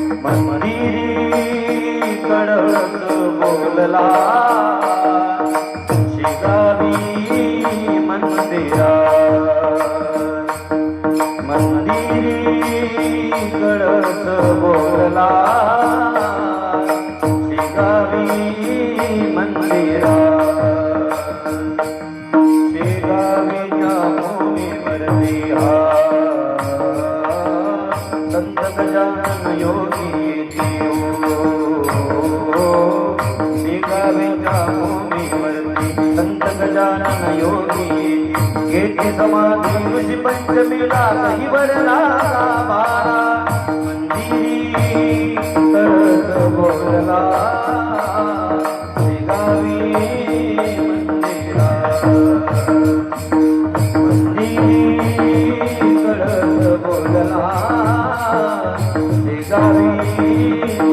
मंदिरी कडक बोलला शिगावी मंदिरा मंदिरी कडक बोलला शिगावी मंदिरा शिगावीच्या भूमीवरती संत गजानन योगी शिगावीच्या भूमीवरती संत गजानन योगी येथे समाधी ऋषी पंचमीला काही वरला बारा मंदिरी करत बोलला शिगावी मंदिरा मंदिरी करत बोलला शिगावी